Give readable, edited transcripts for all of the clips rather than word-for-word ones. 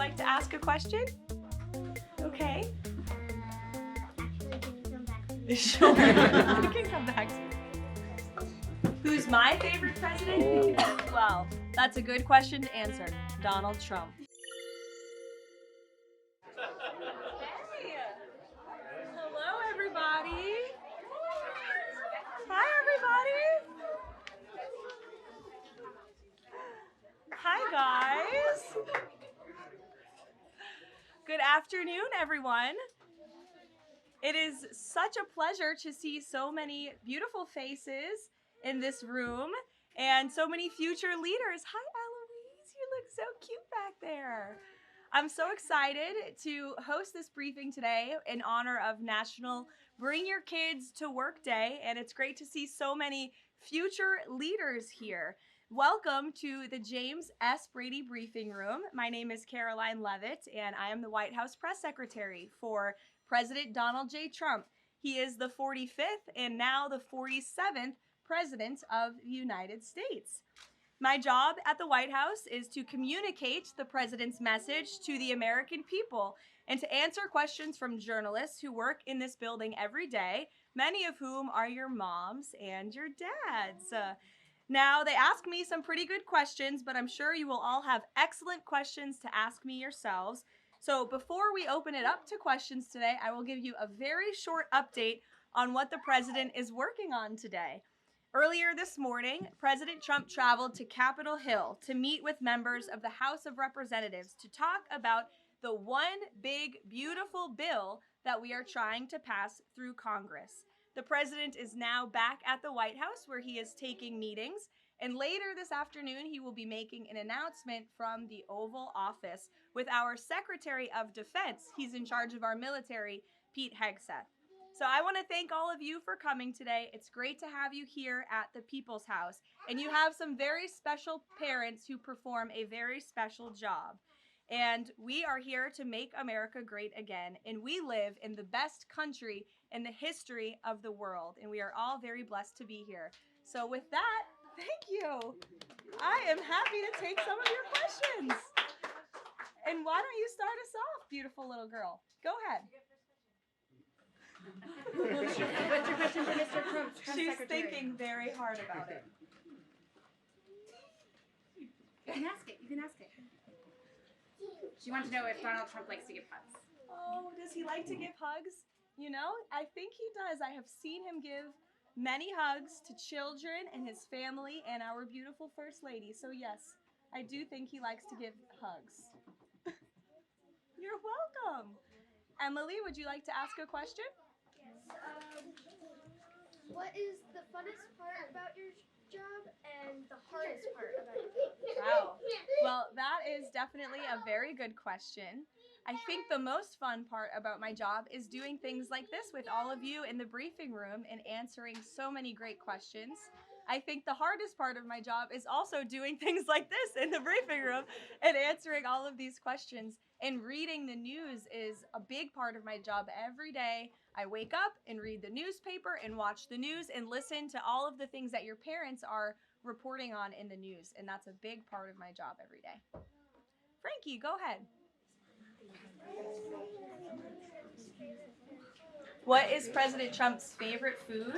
like to ask a question? Okay. Actually, can you come back to me? Sure. We can come back to it. Who's my favorite president? Well, that's a good question to answer. Donald Trump. Hey. Hello, everybody. Hi, everybody. Hi, guys. Good afternoon, everyone. It is such a pleasure to see so many beautiful faces in this room and so many future leaders. Hi, Eloise, you look so cute back there. I'm so excited to host this briefing today in honor of National Bring Your Kids to Work Day, and it's great to see so many future leaders here. Welcome to the James S. Brady Briefing Room. My name is Caroline Levitt, and I am the White House Press Secretary for President Donald J. Trump. He is the 45th and now the 47th President of the United States. My job at the White House is to communicate the President's message to the American people and to answer questions from journalists who work in this building every day, many of whom are your moms and your dads. Now, they ask me some pretty good questions, but I'm sure you will all have excellent questions to ask me yourselves. So before we open it up to questions today, I will give you a very short update on what the President is working on today. Earlier this morning, President Trump traveled to Capitol Hill to meet with members of the House of Representatives to talk about the one big, beautiful bill that we are trying to pass through Congress. The President is now back at the White House where he is taking meetings, and later this afternoon he will be making an announcement from the Oval Office with our Secretary of Defense. He's in charge of our military, Pete Hegseth. So I want to thank all of you for coming today. It's great to have you here at the People's House, and you have some very special parents who perform a very special job. And we are here to make America great again, and we live in the best country in the history of the world, and we are all very blessed to be here. So with that, thank you. I am happy to take some of your questions. And why don't you start us off, beautiful little girl? Go ahead. What's your question for Mr. Trump? She's thinking very hard about it. You can ask it. You can ask it. She wants to know if Donald Trump likes to give hugs. Oh, does he like to give hugs? You know, I think he does. I have seen him give many hugs to children and his family and our beautiful First Lady. So yes, I do think he likes to give hugs. You're welcome. Emily, would you like to ask a question? Yes. What is the funnest part about your job and the hardest part about your job? Wow. Well, that is definitely a very good question. I think the most fun part about my job is doing things like this with all of you in the briefing room and answering so many great questions. I think the hardest part of my job is also doing things like this in the briefing room and answering all of these questions. And reading the news is a big part of my job every day. I wake up and read the newspaper and watch the news and listen to all of the things that your parents are reporting on in the news. And that's a big part of my job every day. Frankie, go ahead. What is President Trump's favorite food?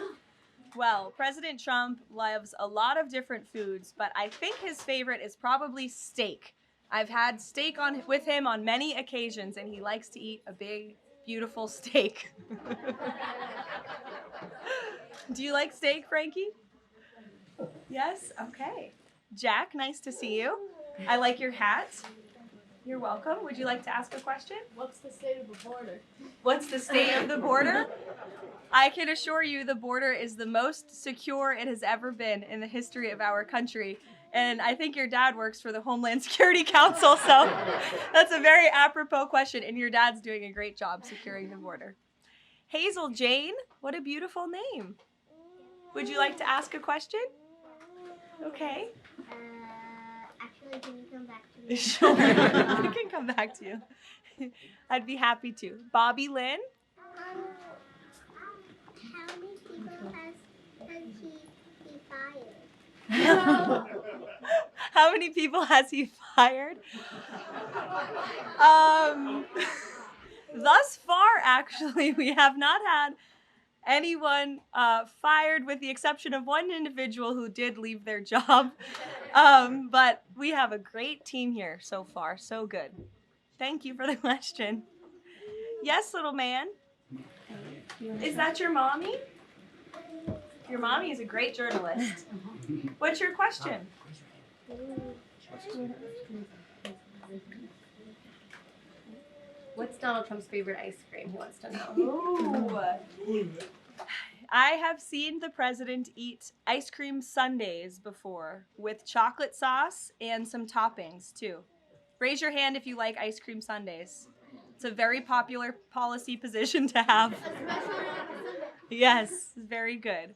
Well, President Trump loves a lot of different foods, but I think his favorite is probably steak. I've had steak with him on many occasions, and he likes to eat a big, beautiful steak. Do you like steak, Frankie? Yes? Okay. Jack, nice to see you. I like your hat. You're welcome. Would you like to ask a question? What's the state of the border? What's the state of the border? I can assure you the border is the most secure it has ever been in the history of our country. And I think your dad works for the Homeland Security Council, so that's a very apropos question, and your dad's doing a great job securing the border. Hazel Jane, what a beautiful name. Would you like to ask a question? Okay. Actually, can you come back to me? Sure, we can come back to you. I'd be happy to. Bobby Lynn? How many people has he fired? How many people has he fired? Thus far, actually, we have not had anyone fired with the exception of one individual who did leave their job. But we have a great team here so far. So good. Thank you for the question. Yes, little man. Is that your mommy? Your mommy is a great journalist. What's your question? What's Donald Trump's favorite ice cream? He wants to know. Ooh. I have seen the president eat ice cream sundaes before with chocolate sauce and some toppings too. Raise your hand if you like ice cream sundaes. It's a very popular policy position to have. Yes, very good.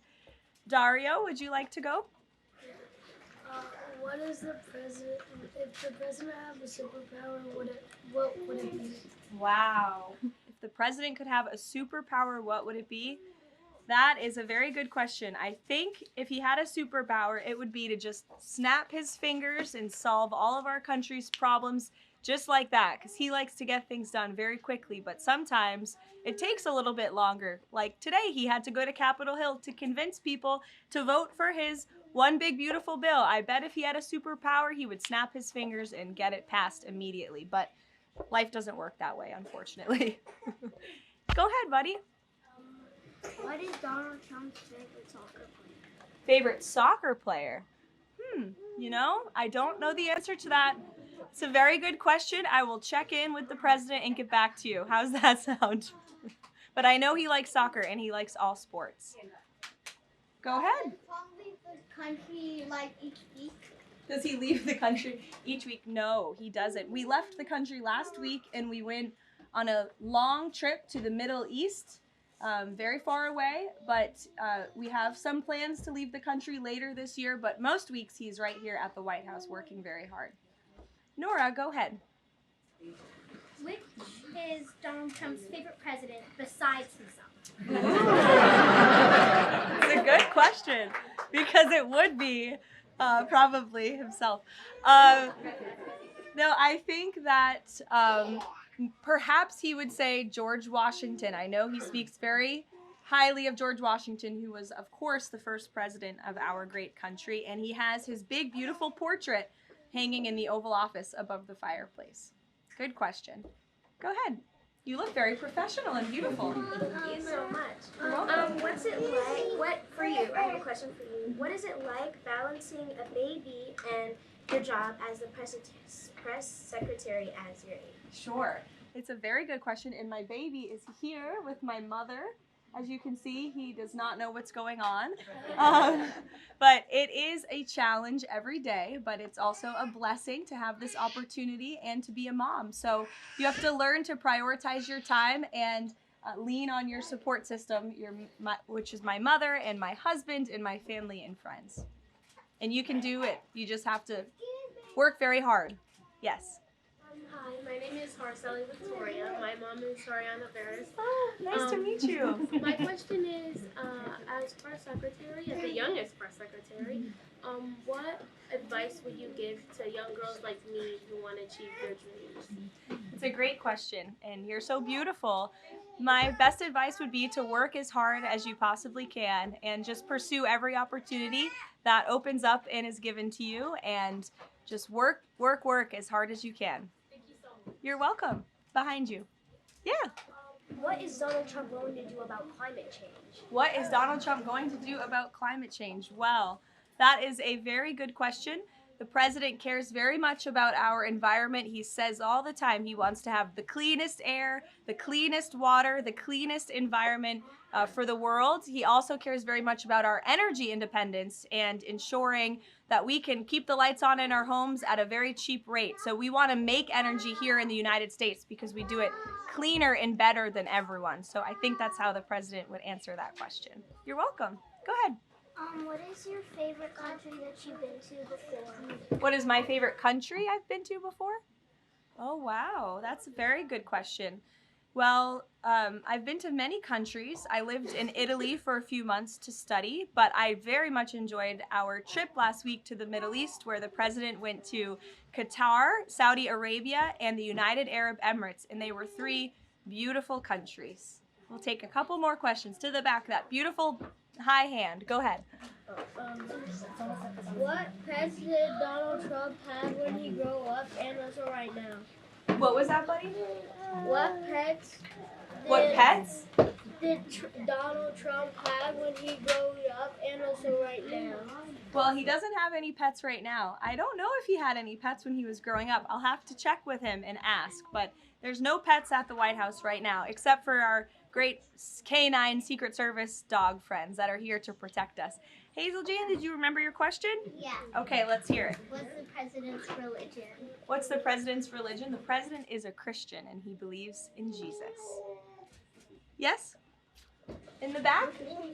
Dario, would you like to go? What is the president? If the president had a superpower, what would it be? Wow. If the president could have a superpower, what would it be? That is a very good question. I think if he had a superpower, it would be to just snap his fingers and solve all of our country's problems just like that, because he likes to get things done very quickly, but sometimes it takes a little bit longer. Like today, he had to go to Capitol Hill to convince people to vote for his one big beautiful bill. I bet if he had a superpower, he would snap his fingers and get it passed immediately, but life doesn't work that way, unfortunately. Go ahead, buddy. What is Donald Trump's favorite soccer player? Favorite soccer player? You know, I don't know the answer to that. It's a very good question. I will check in with the president and get back to you. How's that sound? But I know he likes soccer and he likes all sports. Go ahead. Probably the country like each week. Does he leave the country each week? No, he doesn't. We left the country last week and we went on a long trip to the Middle East, very far away, but we have some plans to leave the country later this year, but most weeks he's right here at the White House working very hard. Nora, go ahead. Which is Donald Trump's favorite president besides himself? It's a good question because it would be probably himself. No, I think that perhaps he would say George Washington. I know he speaks very highly of George Washington, who was, of course, the first president of our great country, and he has his big, beautiful portrait hanging in the Oval Office above the fireplace. Good question. Go ahead. You look very professional and beautiful. Thank you so much. You're welcome. What's it like? For you, I have a question for you. What is it like balancing a baby and your job as the press secretary as your age? Sure. It's a very good question, and my baby is here with my mother. As you can see, he does not know what's going on. But it is a challenge every day, but it's also a blessing to have this opportunity and to be a mom. So you have to learn to prioritize your time and lean on your support system, which is my mother and my husband and my family and friends. And you can do it. You just have to work very hard. Yes. Hi, my name is Harcelli Victoria. My mom is Sariana Veras. Oh, nice to meet you. My question is, as press secretary, as the youngest press secretary, what advice would you give to young girls like me who want to achieve their dreams? It's a great question, and you're so beautiful. My best advice would be to work as hard as you possibly can and just pursue every opportunity that opens up and is given to you, and just work as hard as you can. Thank you so much. You're welcome. Behind you. Yeah. What is Donald Trump going to do about climate change? What is Donald Trump going to do about climate change? Well, that is a very good question. The president cares very much about our environment. He says all the time he wants to have the cleanest air, the cleanest water, the cleanest environment for the world. He also cares very much about our energy independence and ensuring that we can keep the lights on in our homes at a very cheap rate. So we want to make energy here in the United States because we do it cleaner and better than everyone. So I think that's how the president would answer that question. You're welcome. Go ahead. What is your favorite country that you've been to before? What is my favorite country I've been to before? Oh, wow. That's a very good question. Well, I've been to many countries. I lived in Italy for a few months to study, but I very much enjoyed our trip last week to the Middle East, where the president went to Qatar, Saudi Arabia, and the United Arab Emirates, and they were 3 beautiful countries. We'll take a couple more questions to the back. That beautiful high hand. Go ahead. What pets did Donald Trump have when he grew up and also right now? What was that, buddy? What pets did Donald Trump have when he grew up and also right now? Well, he doesn't have any pets right now. I don't know if he had any pets when he was growing up. I'll have to check with him and ask, but there's no pets at the White House right now, except for our great canine Secret Service dog friends that are here to protect us. Hazel Jan, did you remember your question? Yeah. Okay, let's hear it. What's the president's religion? What's the president's religion? The president is a Christian and he believes in Jesus. Yes? In the back? What did the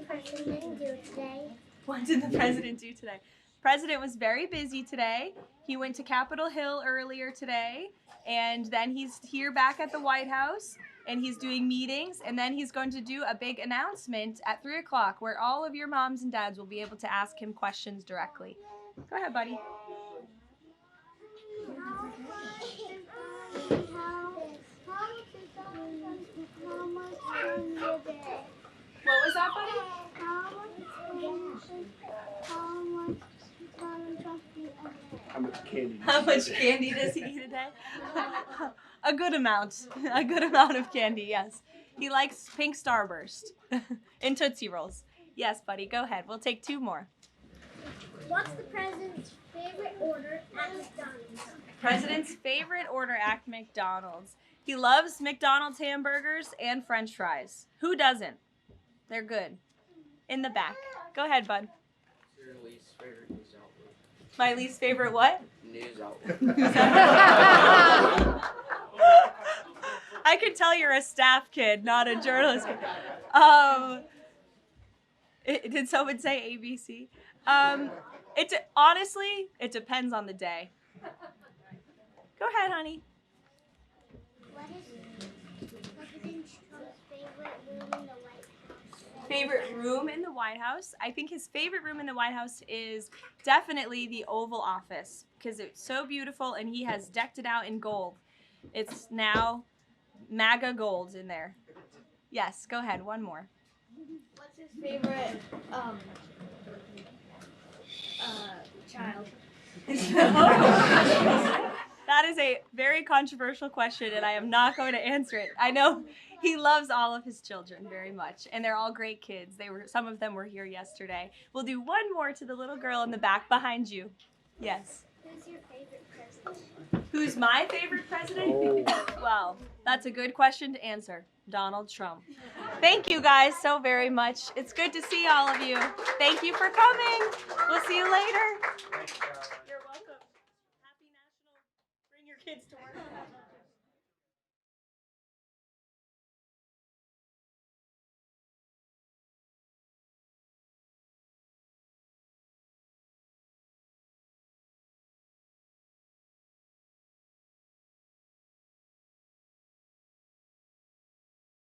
president do today? What did the president do today? President was very busy today. He went to Capitol Hill earlier today, and then he's here back at the White House, and he's doing meetings, and then he's going to do a big announcement at 3 o'clock where all of your moms and dads will be able to ask him questions directly. Go ahead, buddy. What was that, buddy? How much candy does he eat a day? A good amount. A good amount of candy, yes. He likes pink Starburst and Tootsie Rolls. Yes, buddy, go ahead. We'll take 2 more. What's the president's favorite order at McDonald's? President's favorite order at McDonald's. He loves McDonald's hamburgers and French fries. Who doesn't? They're good. In the back. Go ahead, bud. Your least favorite news outlet? My least favorite what? News outlet. I can tell you're a staff kid, not a journalist kid. Did someone say ABC? Honestly, it depends on the day. Go ahead, honey. What is President Trump's favorite room in the White House? Favorite room in the White House? I think his favorite room in the White House is definitely the Oval Office because it's so beautiful and he has decked it out in gold. It's now MAGA gold in there. Yes, go ahead. One more. What's his favorite child? That is a very controversial question, and I am not going to answer it. I know he loves all of his children very much, and they're all great kids. Some of them were here yesterday. We'll do 1 more to the little girl in the back behind you. Yes. Who's your favorite president? Who's my favorite president? Well, that's a good question to answer. Donald Trump. Thank you guys so very much. It's good to see all of you. Thank you for coming. We'll see you later. You're welcome. Happy National Bring Your Kids to Work.